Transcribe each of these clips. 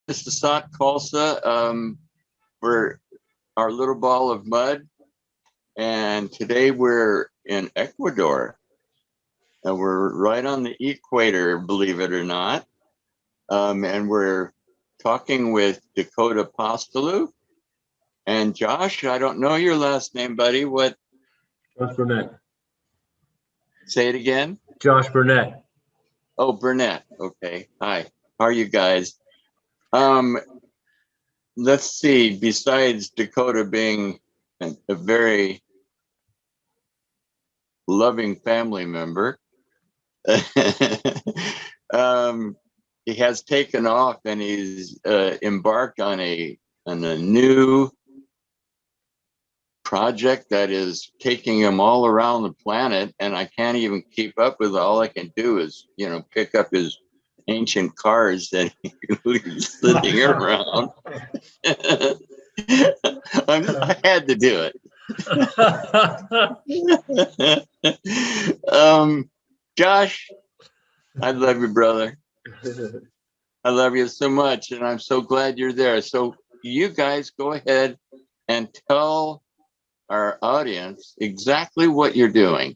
is Sasat Khalsa. We're our little ball of mud, and today we're in Ecuador. And we're right on the equator, believe it or not. And we're talking with Dakotah Apostolu. And Josh, I don't know your last name, buddy. What? Josh Burnett. Say it again. Josh Burnett. Oh, Burnett. Okay. Hi. How are you guys? Let's see. Besides Dakotah being a very loving family member, he has taken off and he's embarked on a new project that is taking him all around the planet, and I can't even keep up with it. All I can do is, pick up his ancient cars that he's sitting around. I had to do it. Josh, I love you, brother. I love you so much, and I'm so glad you're there. So you guys go ahead and tell our audience exactly what you're doing.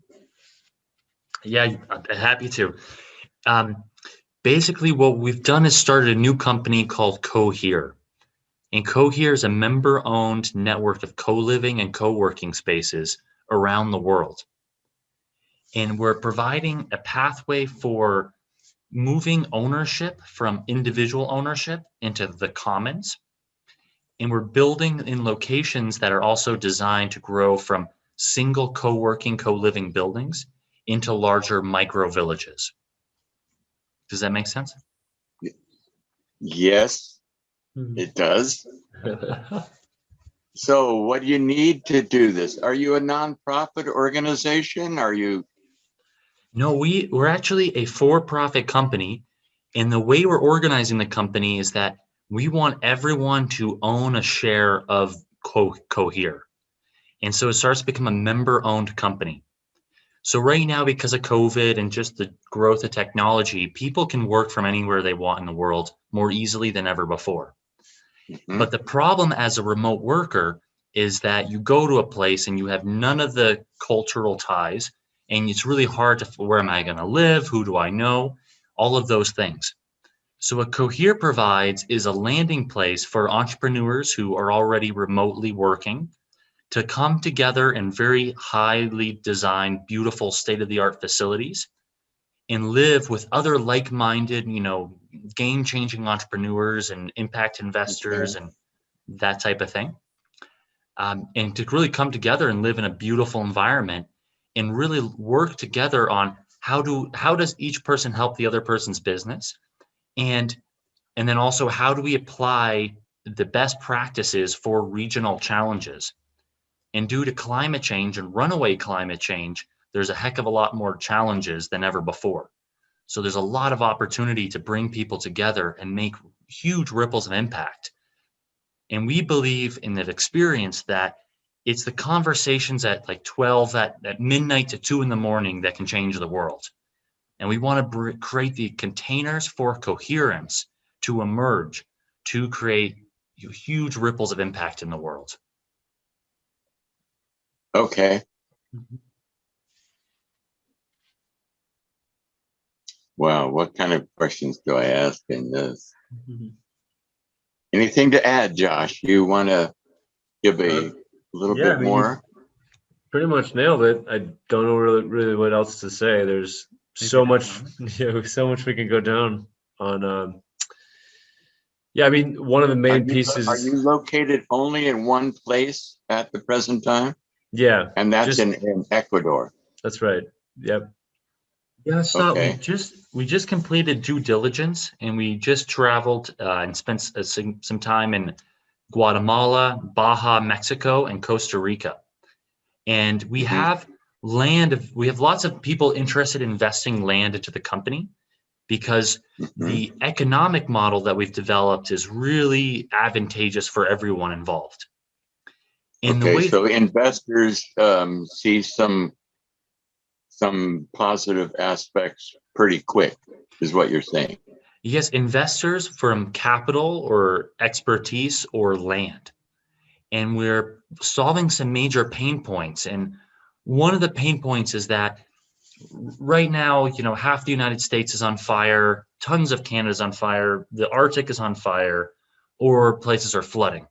Yeah, I'm happy to. Basically, what we've done is started a new company called Cohere. And Cohere is a member-owned network of co-living and co-working spaces around the world. And we're providing a pathway for moving ownership from individual ownership into the commons. And we're building in locations that are also designed to grow from single co-working, co-living buildings into larger micro villages. Does that make sense? Yes, it does. So what do you need to do this? Are you a nonprofit organization? Are you? No, we're actually a for-profit company. And the way we're organizing the company is that we want everyone to own a share of Cohere. And so it starts to become a member-owned company. So right now, because of COVID and just the growth of technology, people can work from anywhere they want in the world more easily than ever before. Mm-hmm. But the problem as a remote worker is that you go to a place and you have none of the cultural ties, and it's really hard to, where am I going to live? Who do I know? All of those things. So what Cohere provides is a landing place for entrepreneurs who are already remotely working to come together in very highly designed, beautiful, state-of-the-art facilities and live with other like-minded, game-changing entrepreneurs and impact investors and that type of thing. And to really come together and live in a beautiful environment and really work together on how does each person help the other person's business, and then also how do we apply the best practices for regional challenges. And due to climate change and runaway climate change, there's a heck of a lot more challenges than ever before. So there's a lot of opportunity to bring people together and make huge ripples of impact. And we believe in the experience that it's the conversations at like 12 at midnight to 2 in the morning that can change the world. And we want to create the containers for coherence to emerge, to create huge ripples of impact in the world. Okay. Mm-hmm. Wow, what kind of questions do I ask in this? Mm-hmm. Anything to add, Josh? You want to give a little bit more? Pretty much nailed it. I don't know really what else to say. There's so much, so much we can go down on. One of the main pieces. Are you located only in one place at the present time? Yeah. And that's in Ecuador. That's right. Yep. Yeah, so we just completed due diligence, and we just traveled and spent some time in Guatemala, Baja, Mexico, and Costa Rica. And we have land. We have lots of people interested in investing land into the company because the economic model that we've developed is really advantageous for everyone involved. And so investors see some positive aspects pretty quick, is what you're saying. Yes, investors from capital or expertise or land. And we're solving some major pain points. And one of the pain points is that right now, half the United States is on fire, tons of Canada's on fire, the Arctic is on fire, or places are flooding.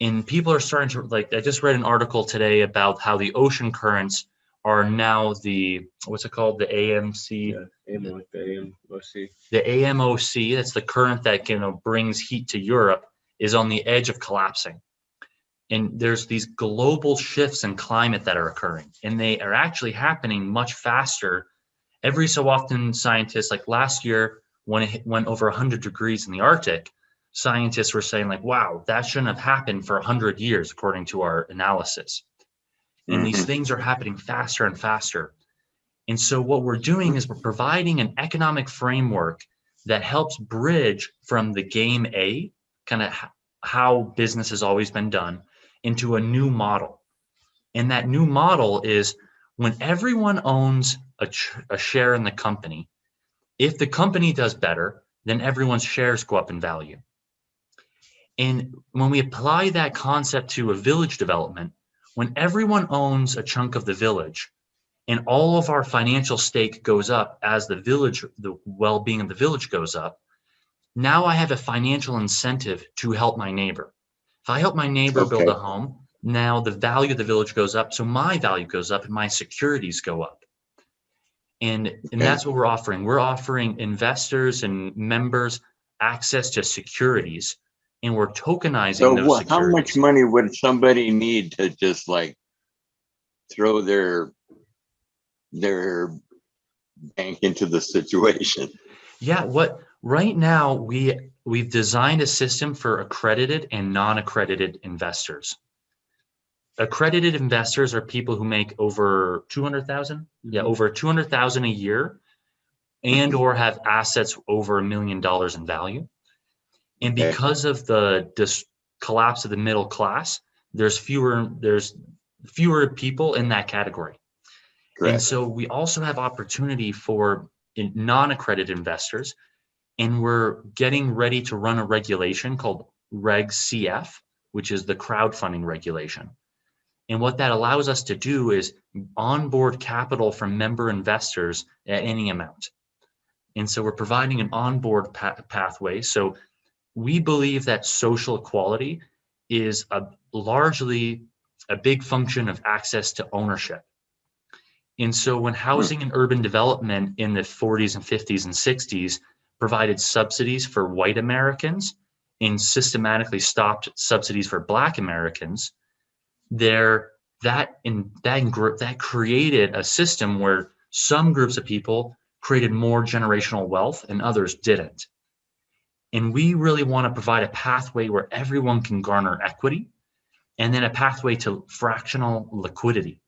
And people are starting to, like, I just read an article today about how the ocean currents are now what's it called? The AMC, the AMOC. the AMOC, that's the current that, brings heat to Europe, is on the edge of collapsing. And there's these global shifts in climate that are occurring, and they are actually happening much faster. Every so often, scientists, like last year, when it went over 100 degrees in the Arctic, scientists were saying, like, wow, that shouldn't have happened for 100 years, according to our analysis. And these Mhm. things are happening faster and faster. And so what we're doing is we're providing an economic framework that helps bridge from the game A, kind of how business has always been done, into a new model. And that new model is when everyone owns a share in the company, if the company does better, then everyone's shares go up in value. And when we apply that concept to a village development, when everyone owns a chunk of the village and all of our financial stake goes up as the well-being of the village goes up, now I have a financial incentive to help my neighbor. If I help my neighbor build Okay. a home, now the value of the village goes up, so my value goes up and my securities go up. And Okay. that's what we're offering. We're offering investors and members access to securities, and we're tokenizing those So how much securities. money would somebody need to just like throw their bank into the situation? Yeah, right now we've designed a system for accredited and non-accredited investors. Accredited investors are people who make over 200,000, over 200,000 a year, and Mhm. or have assets over $1 million in value. And Okay. because of this collapse of the middle class, there's fewer people in that category. And Correct. so we also have opportunity for non-accredited investors, and we're getting ready to run a regulation called Reg CF, which is the crowdfunding regulation. And what that allows us to do is onboard capital from member investors at any amount. And so we're providing an onboard pathway. So we believe that social equality is largely a big function of access to ownership. And so when housing and urban development in the 40s and 50s and 60s provided subsidies for white Americans and systematically stopped subsidies for Black Americans, that created a system where some groups of people created more generational wealth and others didn't. And we really want to provide a pathway where everyone can garner equity, and then a pathway to fractional liquidity.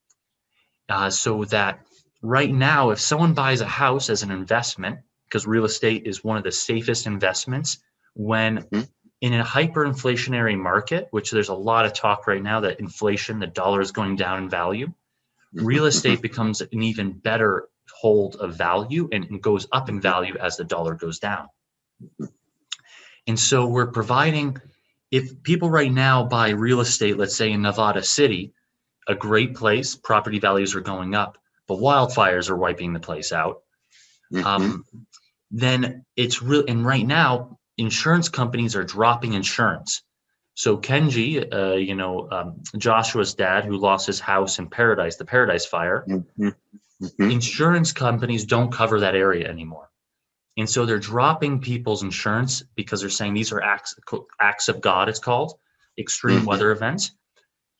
So that right now, if someone buys a house as an investment, because real estate is one of the safest investments, when Mhm. in a hyperinflationary market, which there's a lot of talk right now that inflation, the dollar is going down in value, real estate becomes an even better hold of value and goes up in value as the dollar goes down. And so we're providing, if people right now buy real estate, let's say in Nevada City, a great place, property values are going up, but wildfires are wiping the place out. Mhm. Then it's real. And right now, insurance companies are dropping insurance. So Kenji, Joshua's dad, who lost his house in Paradise, the Paradise Fire, Mhm. Mhm. insurance companies don't cover that area anymore. And so they're dropping people's insurance because they're saying these are acts of God, it's called, extreme Mhm. weather events.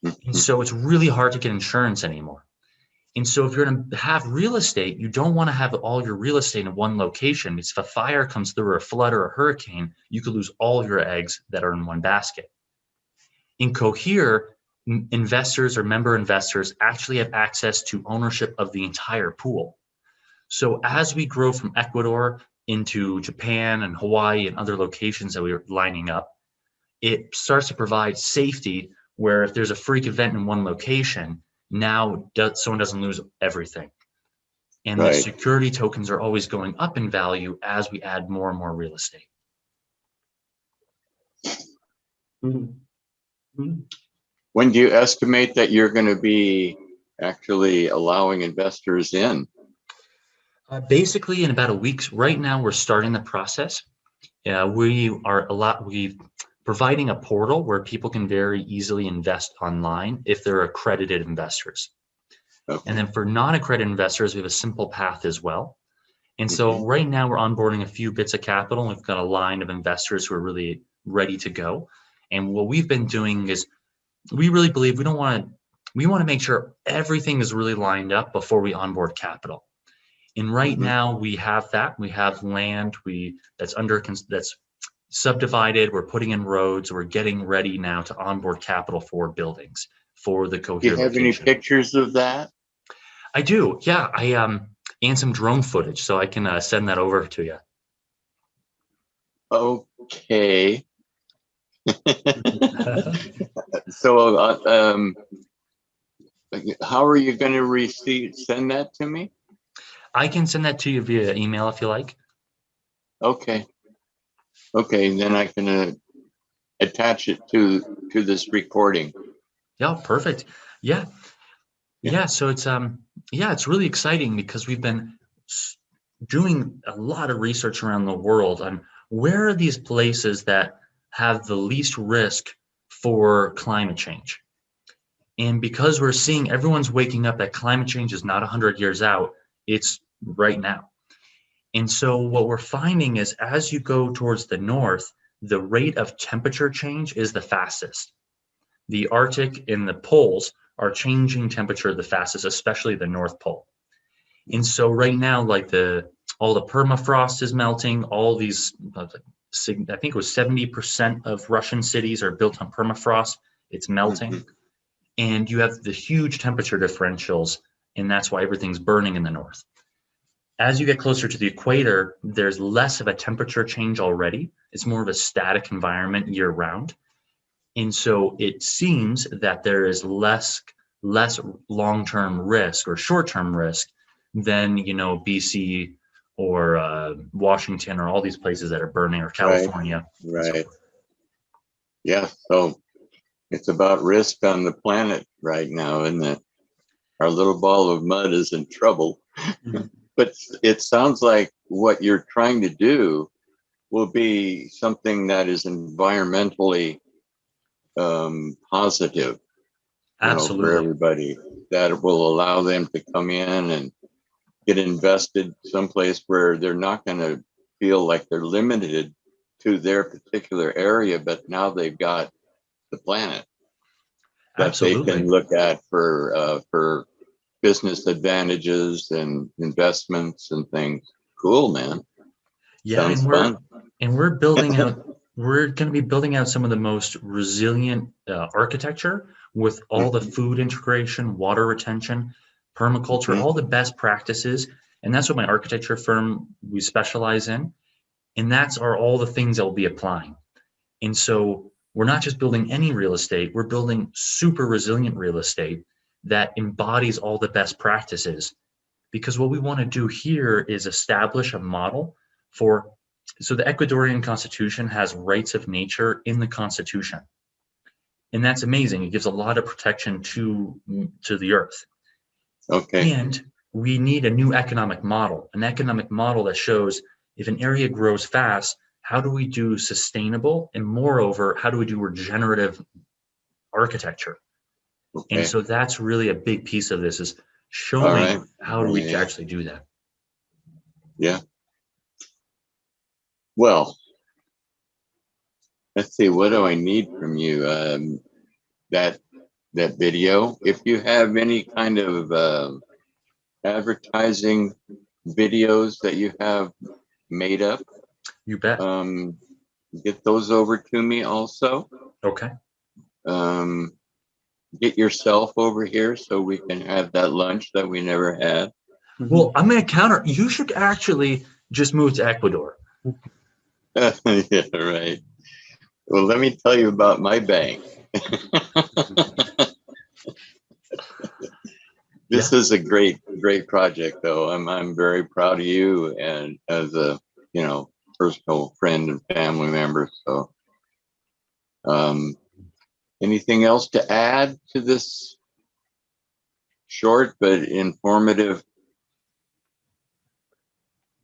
And Mhm. so it's really hard to get insurance anymore. And so if you're going to have real estate, you don't want to have all your real estate in one location. Because if a fire comes through or a flood or a hurricane, you could lose all your eggs that are in one basket. In Cohere, investors or member investors actually have access to ownership of the entire pool. So as we grow from Ecuador into Japan and Hawaii and other locations that we are lining up, it starts to provide safety where if there's a freak event in one location, now someone doesn't lose everything. And the Right. security tokens are always going up in value as we add more and more real estate. When do you estimate that you're going to be actually allowing investors in? Basically, in about a week. Right now, we're starting the process. We're providing a portal where people can very easily invest online if they're accredited investors. Okay. And then for non-accredited investors, we have a simple path as well. And so right now we're onboarding a few bits of capital. We've got a line of investors who are really ready to go. And what we've been doing is we really believe we want to make sure everything is really lined up before we onboard capital. And right now we have that. We have land that's subdivided. We're putting in roads. We're getting ready now to onboard capital for buildings for the Do you Cohere have location. any pictures of that? I do. Yeah, and some drone footage, so I can send that over to you. Okay. So, how are you going to send that to me? I can send that to you via email if you like. Okay. Okay, then I can attach it to this recording. Yeah, perfect. Yeah. So it's really exciting because we've been doing a lot of research around the world on where are these places that have the least risk for climate change. And because we're seeing everyone's waking up that climate change is not 100 years out, it's right now. And so what we're finding is as you go towards the north, the rate of temperature change is the fastest. The Arctic and the poles are changing temperature the fastest, especially the North Pole. And so right now, like all the permafrost is melting, all these, I think it was 70% of Russian cities are built on permafrost. It's melting. And you have the huge temperature differentials, and that's why everything's burning in the north. As you get closer to the equator, there's less of a temperature change already. It's more of a static environment year round. And so it seems that there is less long-term risk or short-term risk than, BC or Washington or all these places that are burning, or California. Right. Yeah. So it's about risk on the planet right now, isn't it? Our little ball of mud is in trouble. But it sounds like what you're trying to do will be something that is environmentally positive, Absolutely. for everybody, that will allow them to come in and get invested someplace where they're not going to feel like they're limited to their particular area, but now they've got the planet that Absolutely. they can look at for business advantages and investments and things. Cool, man. Yeah, Sounds fun. we're building out. We're going to be building out some of the most resilient architecture with all the food integration, water retention, permaculture, all the best practices. And that's what my architecture firm, we specialize in. And that's all the things that we'll be applying. And so we're not just building any real estate, we're building super resilient real estate that embodies all the best practices. Because what we want to do here is establish a model so the Ecuadorian constitution has rights of nature in the constitution. And that's amazing. It gives a lot of protection to the earth. Okay. And we need a new economic model that shows if an area grows fast, how do we do sustainable? And moreover, how do we do regenerative architecture? Okay. And so that's really a big piece of this, is showing how do we actually do that. Yeah. Well, let's see, what do I need from you? That video. If you have any kind of advertising videos that you have made up, You bet. get those over to me also. Okay. Get yourself over here so we can have that lunch that we never had. Well, I'm going to counter. You should actually just move to Ecuador. Yeah, right. Well, let me tell you about my bank. This is a great project, though. I'm very proud of you, and as a personal friend and family member. So, anything else to add to this short but informative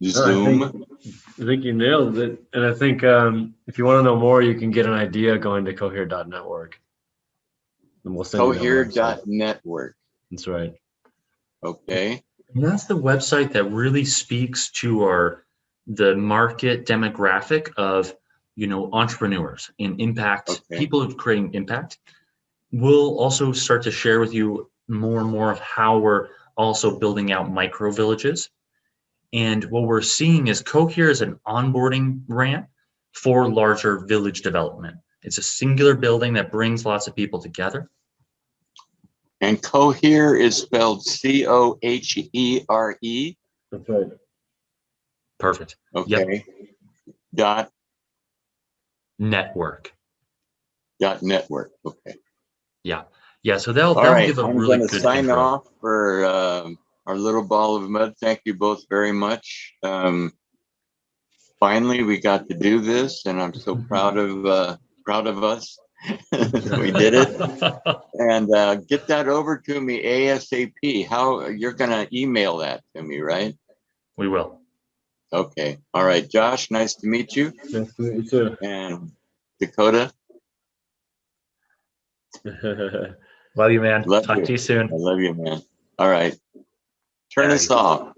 Zoom? I think you nailed it. And I think if you want to know more, you can get an idea going to cohere.network. And we'll send you that website. Cohere.network. That's right. Okay. And that's the website that really speaks to the market demographic of, entrepreneurs and impact, Okay. people who are creating impact. We'll also start to share with you more and more of how we're also building out micro villages. And what we're seeing is Cohere is an onboarding ramp for larger village development. It's a singular building that brings lots of people together. And Cohere is spelled Cohere. That's right. Perfect. Okay. Dot Network. network. Okay. Yeah. So they'll All right. give a I'm really going to good sign intro. off for our little ball of mud. Thank you both very much. Finally, we got to do this, and I'm so proud of us. We did it. And get that over to me ASAP. How you're going to email that to me, right? We will. Okay. All right, Josh. Nice to meet you. Nice to meet you too. And Dakotah. Love you, man. Love Talk you. to you soon. I love you, man. All right. Turn us Alrighty. off.